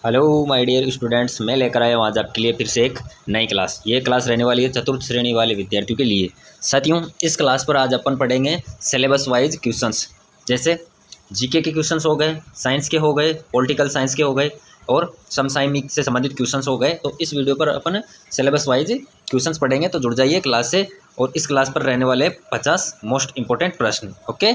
Hello my dear students, मैं लेकर आया हूँ आज आपके लिए फिर से एक नई क्लास। ये क्लास रहने वाली है चतुर्थ श्रेणी वाले विद्यार्थियों के लिए। साथियों, इस क्लास पर आज अपन पढ़ेंगे सिलेबस वाइज क्वेश्चंस। जैसे जीके के क्वेश्चंस हो गए, साइंस के हो गए, पॉलिटिकल साइंस के हो गए और समसामयिक से संबंधित क्वेश्चंस हो गए। तो इस वीडियो पर अपन सिलेबस वाइज क्वेश्चंस पढ़ेंगे, तो जुड़ जाइए क्लास से। और इस क्लास पर रहने वाले 50 मोस्ट इंपॉर्टेंट प्रश्न। ओके,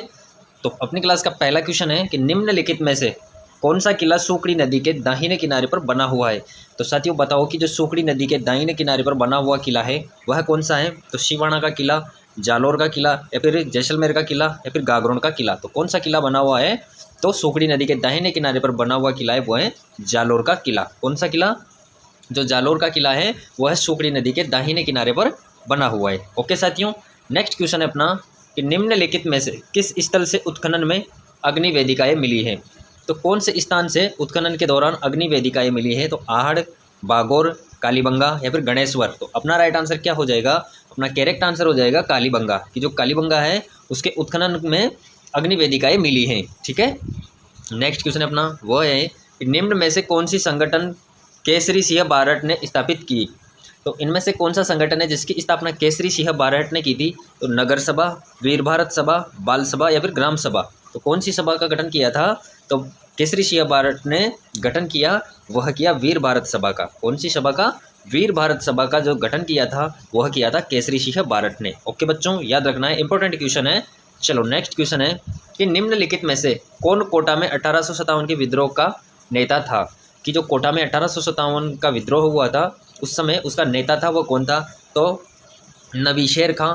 तो अपनी क्लास का पहला क्वेश्चन है कि निम्नलिखित में से कौन सा किला सूखड़ी नदी के दाहिने किनारे पर बना हुआ है। तो साथियों बताओ कि जो सूखड़ी नदी के दाहिने किनारे पर बना हुआ किला है वह कौन सा है। तो शिवाना का किला, जालोर का किला, या फिर जैसलमेर का किला, या फिर गागरोन का किला। तो कौन सा किला बना हुआ है। तो सूखड़ी नदी के दाहिने किनारे पर बना हुआ किला है वो है जालोर का किला। कौन सा किला। जो जालोर का किला है वह है सूखड़ी नदी के दाहिने किनारे पर बना हुआ है। ओके साथियों, नेक्स्ट क्वेश्चन है अपना कि निम्नलिखित में से किस स्थल से उत्खनन में अग्नि वेदिकाएं मिली है। तो कौन से स्थान से उत्खनन के दौरान अग्नि वेदिकाएं मिली है। तो आहड़, बागोर, कालीबंगा या फिर गणेश्वर। तो अपना राइट आंसर क्या हो जाएगा, अपना करेक्ट आंसर हो जाएगा कालीबंगा। कि जो कालीबंगा है उसके उत्खनन में अग्नि वेदिकाएं मिली हैं। ठीक है, नेक्स्ट क्वेश्चन अपना वो है कि निम्न में से कौन सी संगठन केसरी सिंह बारट ने स्थापित की। तो इनमें से कौन सा संगठन है जिसकी स्थापना केसरी सिंह बारट ने की थी। तो नगर सभा, वीर भारत सभा, बाल सभा या फिर ग्राम सभा। तो कौन सी सभा का गठन किया था। तो केसरी सिंह बारट ने गठन किया, वह किया वीर भारत सभा का। कौन सी सभा का। वीर भारत सभा का जो गठन किया था वह किया था केसरी सिंह बारट ने। ओके बच्चों, याद रखना है, इंपॉर्टेंट क्वेश्चन है। चलो नेक्स्ट क्वेश्चन है कि निम्नलिखित में से कौन कोटा में 1857 के विद्रोह का नेता था। कि जो कोटा में 1857 का विद्रोह हुआ था उस समय उसका नेता था वो कौन था। तो नबीशेर खां,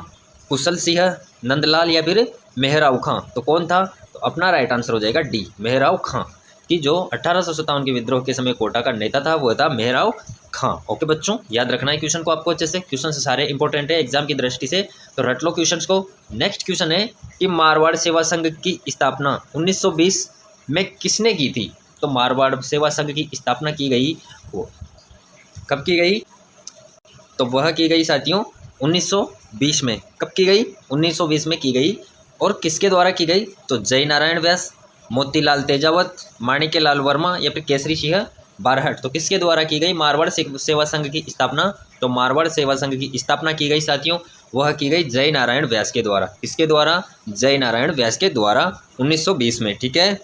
कुशल सिंह, नंदलाल या फिर मेहराव खां। तो कौन था। तो अपना राइट आंसर हो जाएगा डी, मेहराव खां। कि जो 1857 के विद्रोह के समय कोटा का नेता था वो था मेहराव खां। ओके बच्चों, याद रखना है क्वेश्चन को आपको अच्छे से। क्वेश्चन से सारे इंपॉर्टेंट है एग्जाम की दृष्टि से, तो रट लो क्वेश्चन को। नेक्स्ट क्वेश्चन है कि मारवाड़ सेवा संघ की स्थापना 1920 में किसने की थी। तो मारवाड़ सेवा संघ की स्थापना की गई वो कब की गई। तो वह की गई साथियों 1920 में। कब की गई, 1920 में की गई। और किसके द्वारा की गई। तो जय नारायण व्यास, मोतीलाल तेजावत, माणिक्यलाल वर्मा या फिर केसरी सिंह बारहट। तो किसके द्वारा की गई मारवाड़ सेवा संघ की स्थापना। तो मारवाड़ सेवा संघ की स्थापना की गई साथियों, वह की गई जय नारायण व्यास के द्वारा। किसके द्वारा, जय नारायण व्यास के द्वारा 1920 में। ठीक है,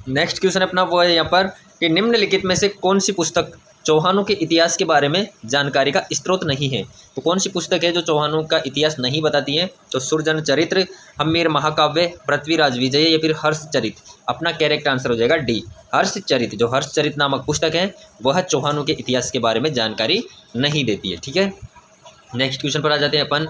नेक्स्ट क्वेश्चन अपना वो है यहाँ पर कि निम्नलिखित में से कौन सी पुस्तक चौहानों के इतिहास के बारे में जानकारी का स्रोत नहीं है। तो कौन सी पुस्तक है जो चौहानों का इतिहास नहीं बताती है। तो सुरजन चरित्र, हम्मीर महाकाव्य, पृथ्वीराज विजय या फिर हर्षचरित। अपना करेक्ट आंसर हो जाएगा डी, हर्षचरित। जो हर्षचरित नामक पुस्तक है वह चौहानों के इतिहास के बारे में जानकारी नहीं देती है। ठीक है, नेक्स्ट क्वेश्चन पर आ जाते हैं अपन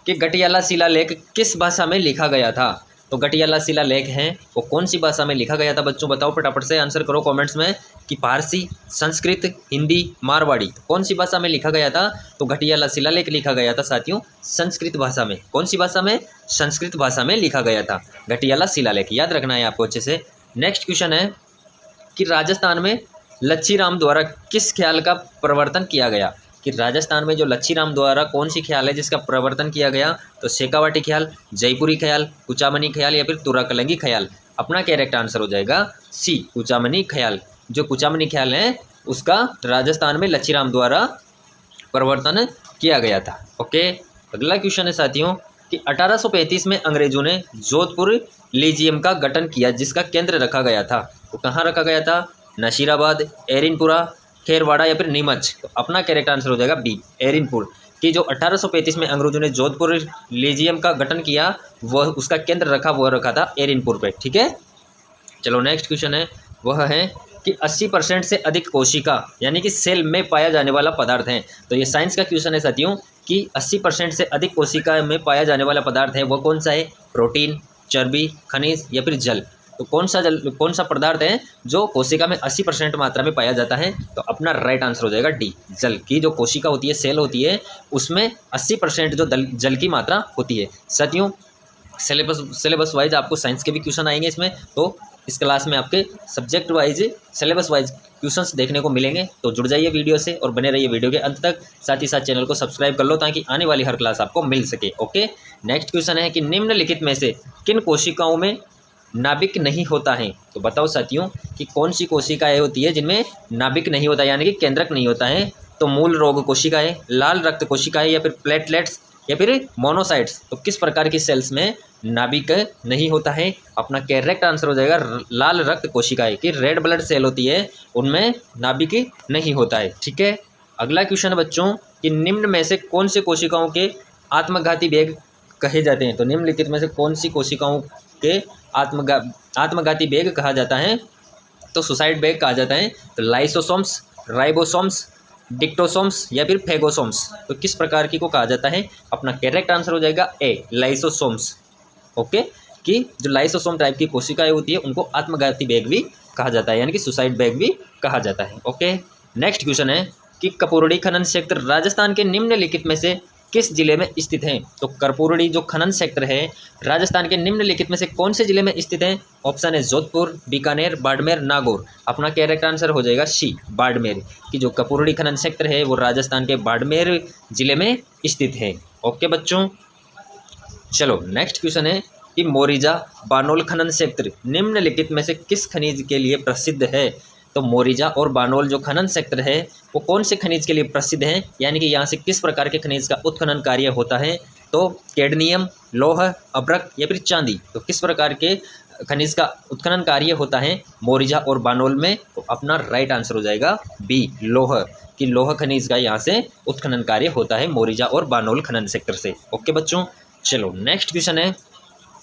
कि गटियाला शिलालेख किस भाषा में लिखा गया था। तो गटियाला शिलालेख है वो कौन सी भाषा में लिखा गया था। बच्चों बताओ फटाफट से आंसर करो कमेंट्स में कि फारसी, संस्कृत, हिंदी, मारवाड़ी। कौन सी भाषा में लिखा गया था। तो गटियाला शिलालेख लिखा गया था साथियों संस्कृत भाषा में। कौन सी भाषा में, संस्कृत भाषा में लिखा गया था गटियाला शिलालेख। याद रखना है आपको अच्छे से। नेक्स्ट क्वेश्चन है कि राजस्थान में लच्छीराम द्वारा किस ख्याल का प्रवर्तन किया गया। कि राजस्थान में जो लच्छीराम द्वारा कौन सी ख्याल है जिसका प्रवर्तन किया गया। तो शेखावाटी ख्याल, जयपुरी ख्याल, कुचामनी ख्याल या फिर तुराकलंगी ख्याल। अपना करेक्ट आंसर हो जाएगा सी, कुचामनी ख्याल। जो कुचामनी ख्याल है उसका राजस्थान में लच्छीराम द्वारा प्रवर्तन किया गया था। ओके, अगला क्वेश्चन है साथियों कि 1835 में अंग्रेजों ने जोधपुर लेजियम का गठन किया जिसका केंद्र रखा गया था। तो कहाँ रखा गया था। नशीराबाद, एरिनपुरा, खेरवाड़ा या फिर नीमच। तो अपना करेक्ट आंसर हो जाएगा बी, एरिनपुर। कि जो 1835 में अंग्रेजों ने जोधपुर लेजियम का गठन किया वह उसका केंद्र रखा था एरिनपुर पे। ठीक है, चलो नेक्स्ट क्वेश्चन है वह है कि 80% से अधिक कोशिका यानी कि सेल में पाया जाने वाला पदार्थ है। तो ये साइंस का क्वेश्चन है साथियों कि 80% से अधिक कोशिका में पाया जाने वाला पदार्थ है वो कौन सा है। प्रोटीन, चर्बी, खनिज या फिर जल। तो कौन सा पदार्थ है जो कोशिका में 80% मात्रा में पाया जाता है। तो अपना राइट आंसर हो जाएगा डी, जल। की जो कोशिका होती है, सेल होती है, उसमें 80% जो जल की मात्रा होती है। साथियों सिलेबस वाइज आपको साइंस के भी क्वेश्चन आएंगे इसमें, तो इस क्लास में आपके subject wise syllabus wise questions देखने को मिलेंगे। तो जुड़ जाइए वीडियो से और बने रहिए वीडियो के अंत तक। साथ ही साथ चैनल को सब्सक्राइब कर लो ताकि आने वाली हर क्लास आपको मिल सके। ओके, नेक्स्ट क्वेश्चन है कि निम्नलिखित में से किन कोशिकाओं में नाभिक नहीं होता है। तो बताओ साथियों कि कौन सी कोशिकाएं होती है जिनमें नाभिक नहीं होता यानी कि केंद्रक नहीं होता है। तो मूल रोग कोशिकाएं, लाल रक्त कोशिकाएं, या फिर प्लेटलेट्स, या फिर मोनोसाइट्स। तो किस प्रकार की सेल्स में नाभिक नहीं होता है? अपना करेक्ट आंसर हो जाएगा लाल रक्त कोशिकाएं की रेड ब्लड सेल होती है, उनमें नाभिक नहीं होता है। ठीक है, अगला क्वेश्चन बच्चों कि निम्न में से कौन से कोशिकाओं के आत्मघाती वेग कहे जाते हैं? तो निम्नलिखित में से कौन सी कोशिकाओं के आत्मघाती वेग कहा जाता है? तो सुसाइड वेग कहा जाता है। तो लाइसोसोम्स, राइबोसोम्स, डिक्टोसोम्स, या फिर फेगोसोम्स। तो किस प्रकार की को कहा जाता है? अपना करेक्ट आंसर हो जाएगा ए, लाइसोसोम्स। ओके, कि जो लाइसोसोम टाइप की कोशिकाएं होती है उनको आत्मघाती वेग भी कहा जाता है, यानी कि सुसाइड वेग भी कहा जाता है। ओके, नेक्स्ट क्वेश्चन है कि कर्पूरडी खनन क्षेत्र राजस्थान के निम्नलिखित में से किस जिले में स्थित है? तो कर्पूरडी जो खनन क्षेत्र है राजस्थान के निम्नलिखित में से कौन से जिले में स्थित है? ऑप्शन है जोधपुर, बीकानेर, बाड़मेर, नागौर। अपना करेक्ट आंसर हो जाएगा सी, बाड़मेर। कि जो कर्पूरडी खनन क्षेत्र है वो राजस्थान के बाड़मेर जिले में स्थित है। ओके बच्चों, चलो नेक्स्ट क्वेश्चन है कि मोरिजा बानोल खनन क्षेत्र निम्नलिखित में से किस खनिज के लिए प्रसिद्ध है? तो मोरिजा और बानोल जो खनन क्षेत्र है वो कौन से खनिज के लिए प्रसिद्ध है, यानी कि यहाँ से किस प्रकार के खनिज का उत्खनन कार्य होता है? तो कैडमियम, लौह, अभ्रक, या फिर चांदी। तो किस प्रकार के खनिज का उत्खनन कार्य होता है मोरिजा और बानोल में? तो अपना राइट आंसर हो जाएगा बी, लौह। कि लौह खनिज का यहाँ से उत्खनन कार्य होता है मोरिजा और बानोल खनन क्षेत्र से। ओके बच्चों, चलो नेक्स्ट क्वेश्चन है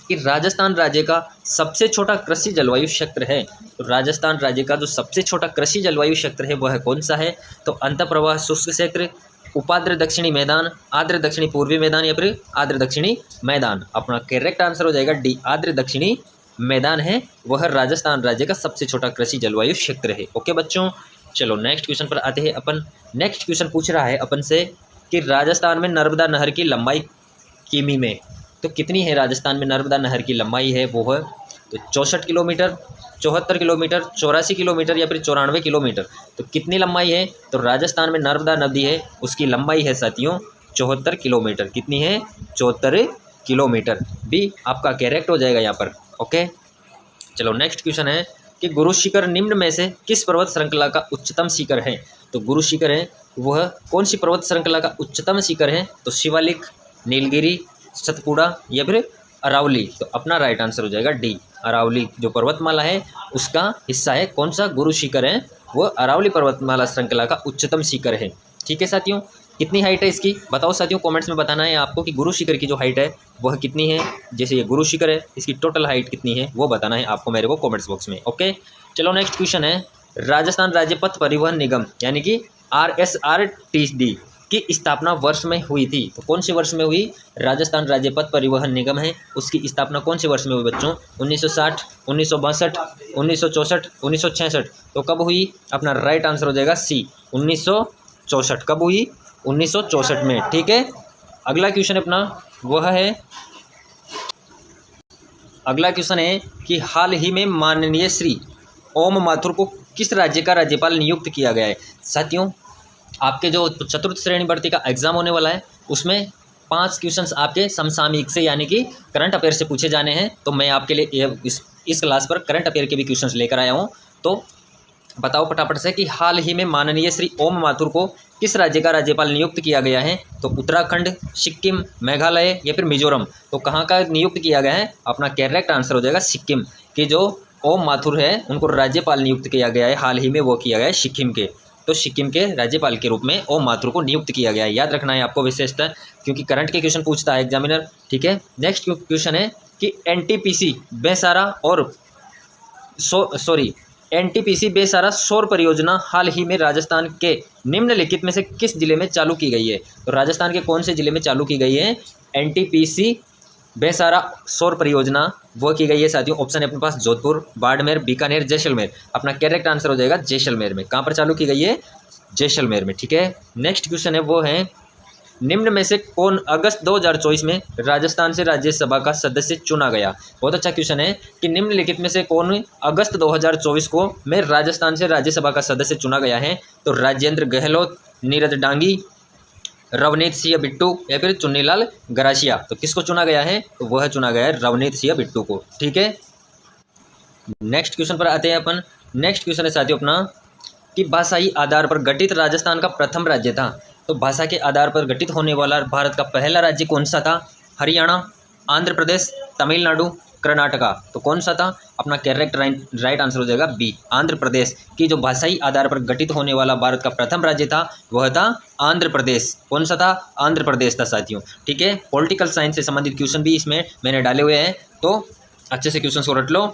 कि राजस्थान राज्य का सबसे छोटा कृषि जलवायु क्षेत्र है। तो राजस्थान राज्य का जो सबसे छोटा कृषि जलवायु क्षेत्र है वह कौन सा है? तो अंतःप्रवाह शुष्क क्षेत्र, उपाद्र दक्षिणी मैदान, आर्द्र दक्षिणी पूर्वी मैदान, या फिर आर्द्र दक्षिणी मैदान। अपना करेक्ट आंसर हो जाएगा डी, आर्द्र दक्षिणी मैदान है वह राजस्थान राज्य का सबसे छोटा कृषि जलवायु क्षेत्र है। ओके बच्चों, चलो नेक्स्ट क्वेश्चन पर आते हैं अपन। नेक्स्ट क्वेश्चन पूछ रहा है अपन से कि राजस्थान में नर्मदा नहर की लंबाई किमी में तो कितनी है? राजस्थान में नर्मदा नहर की लंबाई है वो है तो 64 किलोमीटर, 74 किलोमीटर, 84 किलोमीटर, या फिर 94 किलोमीटर। तो कितनी लंबाई है? तो राजस्थान में नर्मदा नदी है उसकी लंबाई है साथियों 74 किलोमीटर। कितनी है? 74 किलोमीटर। बी आपका करेक्ट हो जाएगा यहाँ पर। ओके, चलो नेक्स्ट क्वेश्चन है कि गुरु शिखर निम्न में से किस पर्वत श्रृंखला का उच्चतम शिखर है? तो गुरु शिखर है वह कौन सी पर्वत श्रृंखला का उच्चतम शिखर है? तो शिवालिक, नीलगिरी, सतपुड़ा, या फिर अरावली। तो अपना राइट आंसर हो जाएगा डी, अरावली। जो पर्वतमाला है उसका हिस्सा है कौन सा? गुरु शिखर है वो अरावली पर्वतमाला श्रृंखला का उच्चतम शिखर है। ठीक है साथियों, कितनी हाइट है इसकी बताओ साथियों, कमेंट्स में बताना है आपको कि गुरु शिखर की जो हाइट है वह कितनी है। जैसे ये गुरु शिखर है इसकी टोटल हाइट कितनी है वो बताना है आपको मेरे को कमेंट्स बॉक्स में। ओके, चलो नेक्स्ट क्वेश्चन है राजस्थान राज्य पथ परिवहन निगम यानी कि RSRTD की स्थापना वर्ष में हुई थी। तो कौन से वर्ष में हुई? राजस्थान राज्य पथ परिवहन निगम है उसकी स्थापना कौन से वर्ष में हुई बच्चों? 1960, 1962, 1964, 1966। तो कब हुई? अपना राइट आंसर हो जाएगा सी, 1964। कब हुई? 1964 में। ठीक है, अगला क्वेश्चन अपना वह है, अगला क्वेश्चन है कि हाल ही में माननीय श्री ओम माथुर को किस राज्य का राज्यपाल नियुक्त किया गया है? साथियों आपके जो चतुर्थ श्रेणी भर्ती का एग्जाम होने वाला है उसमें 5 क्वेश्चंस आपके समसामयिक से यानी कि करंट अफेयर से पूछे जाने हैं। तो मैं आपके लिए इस क्लास पर करंट अफेयर के भी क्वेश्चंस लेकर आया हूं। तो बताओ फटाफट से कि हाल ही में माननीय श्री ओम माथुर को किस राज्य का राज्यपाल नियुक्त किया गया है? तो उत्तराखंड, सिक्किम, मेघालय, या फिर मिजोरम। तो कहाँ का नियुक्त किया गया है? अपना करेक्ट आंसर हो जाएगा सिक्किम। कि जो ओम माथुर है उनको राज्यपाल नियुक्त किया गया है, हाल ही में वो किया गया है सिक्किम के। तो सिक्किम के राज्यपाल के रूप में ओम माथुर को नियुक्त किया गया है। याद रखना है आपको विशेषता, क्योंकि करंट के क्वेश्चन पूछता है एग्जामिनर। ठीक है, नेक्स्ट क्वेश्चन है कि NTPC बेसारा और NTPC बेसारा सौर परियोजना हाल ही में राजस्थान के निम्नलिखित में से किस जिले में चालू की गई है? तो राजस्थान के कौन से जिले में चालू की गई है NTPC बेसारा सौर परियोजना? वो की गई है साथियों, ऑप्शन है अपने पास जोधपुर, बाड़मेर, बीकानेर, जैसलमेर। अपना करेक्ट आंसर हो जाएगा जैसलमेर में। कहाँ पर चालू की गई है? जैसलमेर में। ठीक है, नेक्स्ट क्वेश्चन है वो है निम्न में से कौन अगस्त 2024 में राजस्थान से राज्यसभा का सदस्य चुना गया? बहुत अच्छा क्वेश्चन है कि निम्नलिखित में से कौन अगस्त 2024 को में राजस्थान से राज्यसभा का सदस्य चुना गया है? तो राजेंद्र गहलोत, नीरज डांगी, रवनीत सिंह बिट्टू, या फिर चुन्नीलाल गरासिया। तो किसको चुना गया है? तो वह चुना गया है रवनीत सिंह बिट्टू को। ठीक है, नेक्स्ट क्वेश्चन पर आते हैं अपन। नेक्स्ट क्वेश्चन है साथियों अपना कि भाषाई आधार पर गठित राजस्थान का प्रथम राज्य था। तो भाषा के आधार पर गठित होने वाला भारत का पहला राज्य कौन सा था? हरियाणा, आंध्र प्रदेश, तमिलनाडु, कर्नाटका। तो कौन सा था? अपना करेक्ट राइट आंसर हो जाएगा बी, आंध्र प्रदेश। की जो भाषाई आधार पर गठित होने वाला भारत का प्रथम राज्य था वह था आंध्र प्रदेश। कौन सा था? आंध्र प्रदेश था साथियों। ठीक है, पॉलिटिकल साइंस से संबंधित क्वेश्चन भी इसमें मैंने डाले हुए हैं, तो अच्छे से क्वेश्चन को रट लो।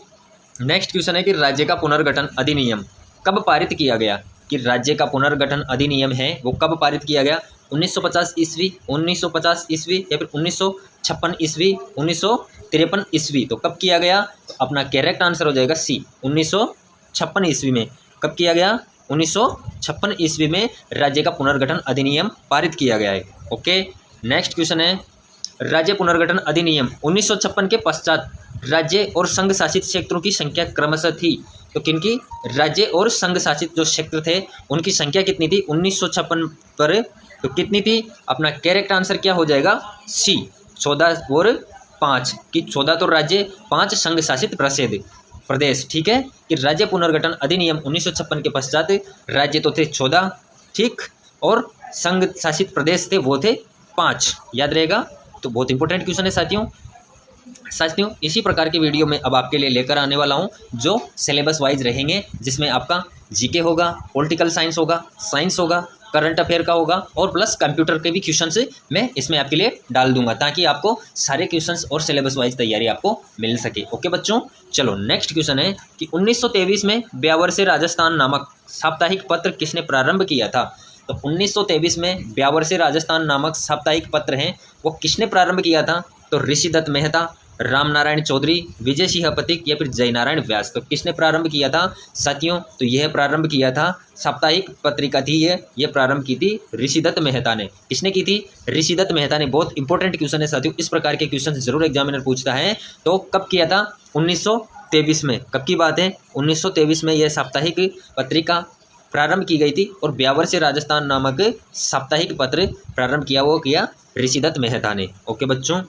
नेक्स्ट क्वेश्चन है कि राज्य का पुनर्गठन अधिनियम कब पारित किया गया? कि राज्य का पुनर्गठन अधिनियम है वो कब पारित किया गया? 1950 ईस्वी, 1950 ईस्वी या फिर 1956 ईस्वी, 1953 ईस्वी। तो कब किया गया? तो अपना करेक्ट आंसर हो जाएगा सी, 1956 ईस्वी में। कब किया गया? 1956 ईस्वी में राज्य का पुनर्गठन अधिनियम पारित किया गया है। ओके, नेक्स्ट क्वेश्चन है राज्य पुनर्गठन अधिनियम 1956 के पश्चात राज्य और संघ शासित क्षेत्रों की संख्या क्रमशः थी। तो किनकी? राज्य और संघ शासित जो क्षेत्र थे उनकी संख्या कितनी थी 1956 पर? तो कितनी थी? अपना करेक्ट आंसर क्या हो जाएगा? सी, 14 और 5 की 14 तो राज्य, 5 संघ शासित प्रदेश। ठीक है, कि राज्य पुनर्गठन अधिनियम 1956 के पश्चात राज्य तो थे 14, ठीक, और संघ शासित प्रदेश थे वो थे 5। याद रहेगा। तो बहुत इंपॉर्टेंट क्वेश्चन है साथियों। इसी प्रकार के वीडियो में अब आपके लिए लेकर आने वाला हूं जो सिलेबस वाइज रहेंगे, जिसमें आपका जीके होगा, पॉलिटिकल साइंस होगा, साइंस होगा, करंट अफेयर का होगा और प्लस कंप्यूटर के भी क्वेश्चंस मैं इसमें आपके लिए डाल दूंगा ताकि आपको सारे क्वेश्चंस और सिलेबस वाइज तैयारी आपको मिल सके। ओके बच्चों, चलो नेक्स्ट क्वेश्चन है कि 1923 में ब्यावर से राजस्थान नामक साप्ताहिक पत्र किसने प्रारंभ किया था? तो 1923 में ब्यावर से राजस्थान नामक साप्ताहिक पत्र हैं वो किसने प्रारंभ किया था? तो ऋषिदत्त मेहता, राम नारायण चौधरी, विजय सिंह पथिक या फिर जयनारायण व्यास। तो किसने प्रारंभ किया था साथियों? तो यह प्रारंभ किया था, साप्ताहिक पत्रिका थी ये प्रारंभ की थी ऋषिदत्त मेहता ने। किसने की थी? ऋषिदत्त मेहता ने। बहुत इंपॉर्टेंट क्वेश्चन है साथियों, इस प्रकार के क्वेश्चन जरूर एग्जामिनर पूछता है। तो कब किया था? 1923 में। कब की बात है? 1923 में यह साप्ताहिक पत्रिका प्रारंभ की गई थी और ब्यावर से राजस्थान नामक साप्ताहिक पत्र प्रारंभ किया वो किया ऋषिदत्त मेहता ने। ओके बच्चों,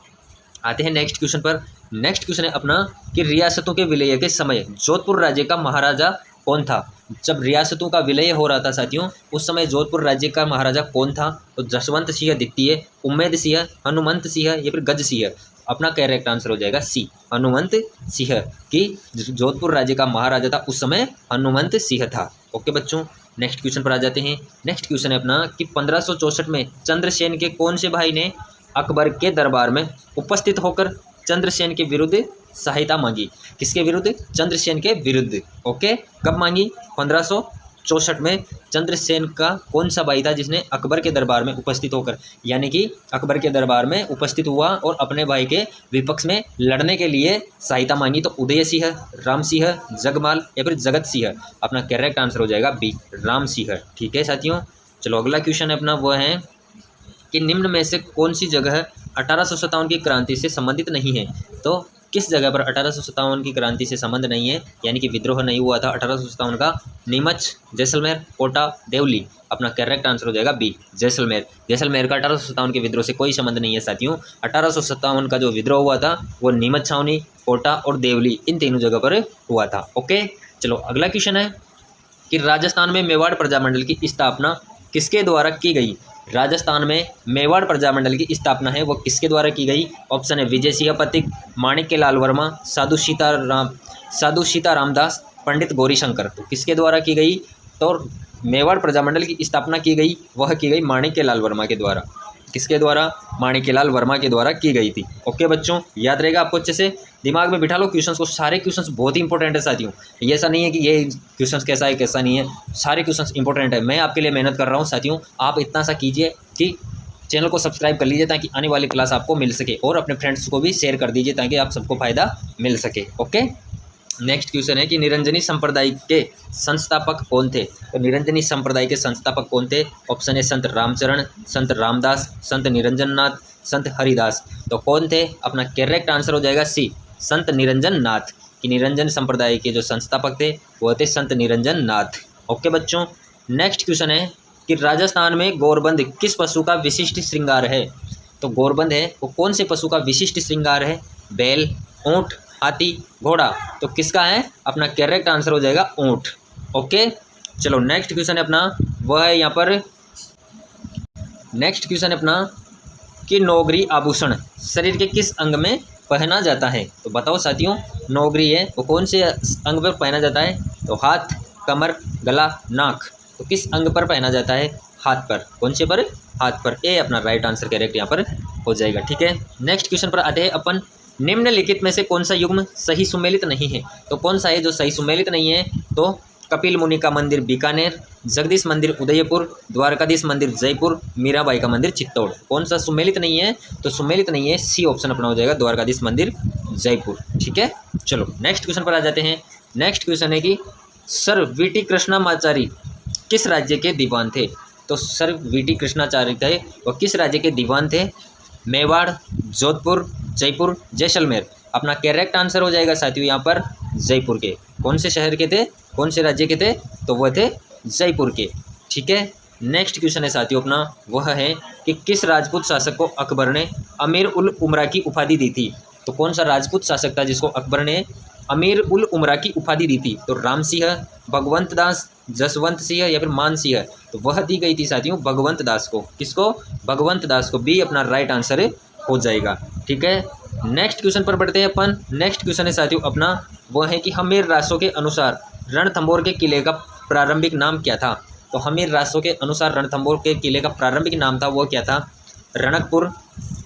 आते हैं नेक्स्ट क्वेश्चन पर। नेक्स्ट क्वेश्चन है अपना कि रियासतों के विलय के समय जोधपुर राज्य का महाराजा कौन था? जब रियासतों का विलय हो रहा था साथियों उस समय जोधपुर राज्य का महाराजा कौन था? तो जसवंत सिंह द्वितीय, उम्मेद सिंह, हनुमंत सिंह या फिर गज सिंह। अपना करेक्ट आंसर हो जाएगा सी, हनुमंत सिंह। की जोधपुर राज्य का महाराजा था उस समय हनुमंत सिंह था। ओके बच्चों, नेक्स्ट क्वेश्चन पर आ जाते हैं। नेक्स्ट क्वेश्चन है अपना कि 1564 में चंद्रसेन के कौन से भाई ने अकबर के दरबार में उपस्थित होकर चंद्रसेन के विरुद्ध सहायता मांगी? किसके विरुद्ध? चंद्रसेन के विरुद्ध। ओके, कब मांगी? 1564 में चंद्रसेन का कौन सा भाई था जिसने अकबर के दरबार में उपस्थित होकर, यानी कि अकबर के दरबार में उपस्थित हुआ और अपने भाई के विपक्ष में लड़ने के लिए सहायता मांगी? तो उदय सिंह, राम सिंह, जगमाल या फिर जगत सिंह। अपना करेक्ट आंसर हो जाएगा बी, राम सिंह। ठीक है साथियों, चलो अगला क्वेश्चन है अपना वो है कि निम्न में से कौन सी जगह 1857 की क्रांति से संबंधित नहीं है? तो किस जगह पर 1857 की क्रांति से संबंध नहीं है, यानी कि विद्रोह नहीं हुआ था 1857 का? नीमच, जैसलमेर, कोटा, देवली। अपना करेक्ट आंसर हो जाएगा बी, जैसलमेर। जैसलमेर का 1857 के विद्रोह से कोई संबंध नहीं है साथियों। 1857 का जो विद्रोह हुआ था वो नीमच छावनी, कोटा और देवली इन तीनों जगह पर हुआ था। ओके, चलो अगला क्वेश्चन है कि राजस्थान में मेवाड़ प्रजामंडल की स्थापना किसके द्वारा की गई? राजस्थान में मेवाड़ प्रजामंडल की स्थापना है वो किसके द्वारा की गई? ऑप्शन है विजय सिंह पथिक, माणिक्यलाल वर्मा, साधु सीतारामदास, पंडित गौरीशंकर। तो किसके द्वारा की गई? तो मेवाड़ प्रजामंडल की स्थापना की गई वह की गई माणिक्यलाल वर्मा के द्वारा। किसके द्वारा? माणिक्यलाल वर्मा के द्वारा की गई थी। ओके बच्चों, याद रहेगा आपको, अच्छे से दिमाग में बिठा लो क्वेश्चंस को। सारे क्वेश्चंस बहुत ही इंपॉर्टेंट है साथियों, ये ऐसा नहीं है कि ये क्वेश्चंस कैसा है कैसा नहीं है, सारे क्वेश्चंस इंपॉर्टेंट है। मैं आपके लिए मेहनत कर रहा हूँ साथियों, आप इतना सा कीजिए कि चैनल को सब्सक्राइब कर लीजिए ताकि आने वाली क्लास आपको मिल सके, और अपने फ्रेंड्स को भी शेयर कर दीजिए ताकि आप सबको फायदा मिल सके। ओके, नेक्स्ट क्वेश्चन है कि निरंजनी संप्रदाय के संस्थापक कौन थे? तो निरंजनी संप्रदाय के संस्थापक कौन थे? ऑप्शन है संत रामचरण, संत रामदास, संत निरंजन नाथ, संत हरिदास। तो कौन थे? अपना करेक्ट आंसर हो जाएगा सी, संत निरंजन नाथ। कि निरंजन संप्रदाय के जो संस्थापक थे वो थे संत निरंजन नाथ। ओके बच्चों, नेक्स्ट क्वेश्चन है कि राजस्थान में गौरबंद किस पशु का विशिष्ट श्रृंगार है? तो गौरबंद है वो कौन से पशु का विशिष्ट श्रृंगार है? बैल, ऊँट, हाथी, घोड़ा। तो किसका है अपना करेक्ट आंसर हो जाएगा ऊँट। ओके, चलो नेक्स्ट क्वेश्चन है अपना, वह है यहाँ पर नेक्स्ट क्वेश्चन है अपना कि नौगरी आभूषण शरीर के किस अंग में पहना जाता है। तो बताओ साथियों, नौगरी है वो कौन से अंग पर पहना जाता है। तो हाथ, कमर, गला, नाक। तो किस अंग पर पहना जाता है, हाथ पर। कौन से पर, हाथ पर। ए अपना राइट आंसर करेक्ट यहाँ पर हो जाएगा। ठीक है, नेक्स्ट क्वेश्चन पर आते हैं अपन, निम्नलिखित में से कौन सा युग्म सही सुमेलित नहीं है। तो कौन सा है जो सही सुमेलित नहीं है। तो कपिल मुनि का मंदिर बीकानेर, जगदीश मंदिर उदयपुर, द्वारकाधीश मंदिर जयपुर, मीराबाई का मंदिर चित्तौड़। कौन सा सुमेलित नहीं है। तो सुमेलित नहीं है, सी ऑप्शन अपना हो जाएगा, द्वारकाधीश मंदिर जयपुर। ठीक है, चलो नेक्स्ट क्वेश्चन पर आ जाते हैं। नेक्स्ट क्वेश्चन है कि सर वीटी कृष्णामाचारी किस राज्य के दीवान थे। तो सर वीटी कृष्णाचार्य थे वो किस राज्य के दीवान थे। मेवाड़, जोधपुर, जयपुर, जैसलमेर। अपना करेक्ट आंसर हो जाएगा साथियों यहाँ पर जयपुर के। कौन से शहर के थे, कौन से राज्य के थे। तो वह थे जयपुर के। ठीक है, नेक्स्ट क्वेश्चन है साथियों अपना, वह है कि किस राजपूत शासक को अकबर ने अमीर उल उमरा की उपाधि दी थी। तो कौन सा राजपूत शासक था जिसको अकबर ने अमीर उल उमरा की उपाधि दी थी। तो राम सिंह, भगवंत दास, जसवंत सिंह या फिर मान सिंह। तो वह दी गई थी साथियों भगवंत दास को। किसको, भगवंत दास को। बी अपना राइट आंसर हो जाएगा। ठीक है, नेक्स्ट क्वेश्चन पर बढ़ते हैं अपन। नेक्स्ट क्वेश्चन है साथियों अपना, वह है कि हमीर रासों के अनुसार रणथंभौर के किले का प्रारंभिक नाम क्या था। तो हमीर रासों के अनुसार रणथंभौर के किले का प्रारंभिक नाम था वो क्या था, रणकपुर,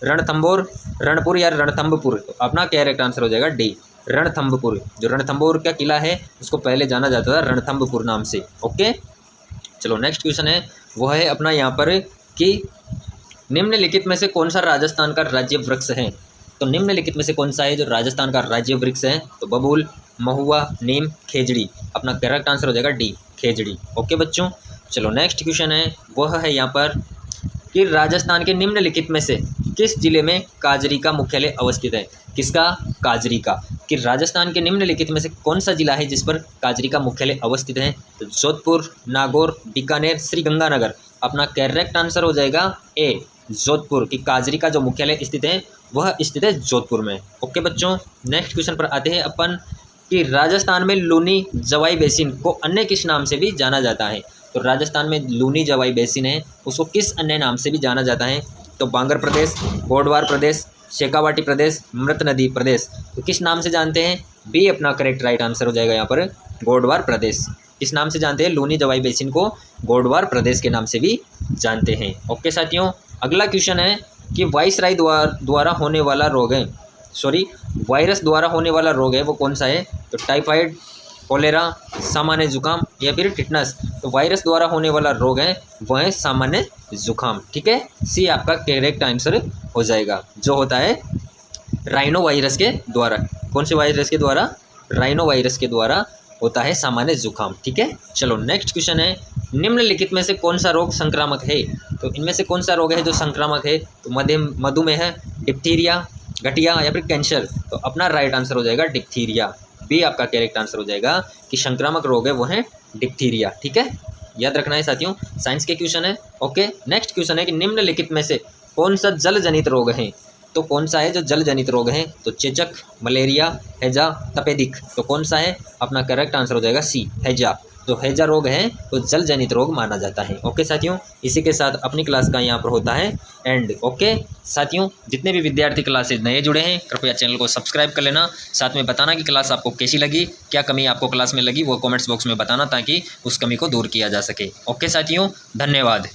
रणथंभौर, रणपुर या रणथंभपुर। तो अपना करेक्ट आंसर हो जाएगा डी, रणथंभपुर। जो रणथंभौर का किला है उसको पहले जाना जाता था रणथंभपुर नाम से। ओके, चलो नेक्स्ट क्वेश्चन है वह है अपना यहाँ पर कि निम्नलिखित में से कौन सा राजस्थान का राज्य वृक्ष है। तो निम्नलिखित में से कौन सा है जो राजस्थान का राज्य वृक्ष है। तो बबूल, महुआ, नीम, खेजड़ी। अपना करेक्ट आंसर हो जाएगा डी, खेजड़ी। ओके बच्चों, चलो नेक्स्ट क्वेश्चन है वह है यहाँ पर कि राजस्थान के निम्नलिखित में से किस जिले में काजरी का मुख्यालय अवस्थित है। किसका, काजरी का। कि राजस्थान के निम्नलिखित में से कौन सा जिला है जिस पर काजरी का मुख्यालय अवस्थित है। तो जोधपुर, नागौर, बीकानेर, श्रीगंगानगर। अपना करेक्ट आंसर हो जाएगा ए, जोधपुर। की काजरी का जो मुख्यालय स्थित है वह स्थित है जोधपुर में। ओके बच्चों, नेक्स्ट क्वेश्चन पर आते हैं अपन कि राजस्थान में लूनी जवाई बेसिन को अन्य किस नाम से भी जाना जाता है। तो राजस्थान में लूनी जवाई बेसिन है उसको किस अन्य नाम से भी जाना जाता है। तो बांगर प्रदेश, गोडवार प्रदेश, शेखावाटी प्रदेश, मृत नदी प्रदेश। तो किस नाम से जानते हैं, बी अपना करेक्ट राइट आंसर हो जाएगा यहाँ पर, गोडवार प्रदेश। किस नाम से जानते हैं, लूनी जवाई बेसिन को गोडवार प्रदेश के नाम से भी जानते हैं। ओके साथियों, अगला क्वेश्चन है कि वायसराय द्वारा होने वाला रोग है, वायरस द्वारा होने वाला रोग है वो कौन सा है। तो टाइफाइड, कोलेरा, सामान्य जुकाम या फिर टिटनस। तो वायरस द्वारा होने वाला रोग है वह है सामान्य जुकाम। ठीक है, सी आपका करेक्ट आंसर हो जाएगा, जो होता है राइनो वायरस के द्वारा। कौन से वायरस के द्वारा, राइनो वायरस के द्वारा होता है सामान्य जुकाम। ठीक है, चलो नेक्स्ट क्वेश्चन है निम्नलिखित में से कौन सा रोग संक्रामक है। तो इनमें से कौन सा रोग है जो संक्रामक है। तो मधुमेह, डिप्थीरिया, गठिया या फिर कैंसर। तो अपना राइट आंसर हो जाएगा डिप्थीरिया। बी आपका करेक्ट आंसर हो जाएगा कि संक्रामक रोग है वो है डिप्थीरिया। ठीक है, याद रखना है साथियों, साइंस के क्वेश्चन है। ओके, नेक्स्ट क्वेश्चन है कि निम्नलिखित में से कौन सा जल जनित रोग है। तो कौन सा है जो जल जनित रोग है। तो चेचक, मलेरिया, हैजा, तपेदिक। तो कौन सा है, अपना करेक्ट आंसर हो जाएगा सी, हैजा। जो हैजा रोग है तो जल जनित रोग माना जाता है। ओके साथियों, इसी के साथ अपनी क्लास का यहाँ पर होता है एंड। ओके साथियों, जितने भी विद्यार्थी क्लास से नए जुड़े हैं कृपया चैनल को सब्सक्राइब कर लेना। साथ में बताना कि क्लास आपको कैसी लगी, क्या कमी आपको क्लास में लगी वो कमेंट्स बॉक्स में बताना ताकि उस कमी को दूर किया जा सके। ओके साथियों, धन्यवाद।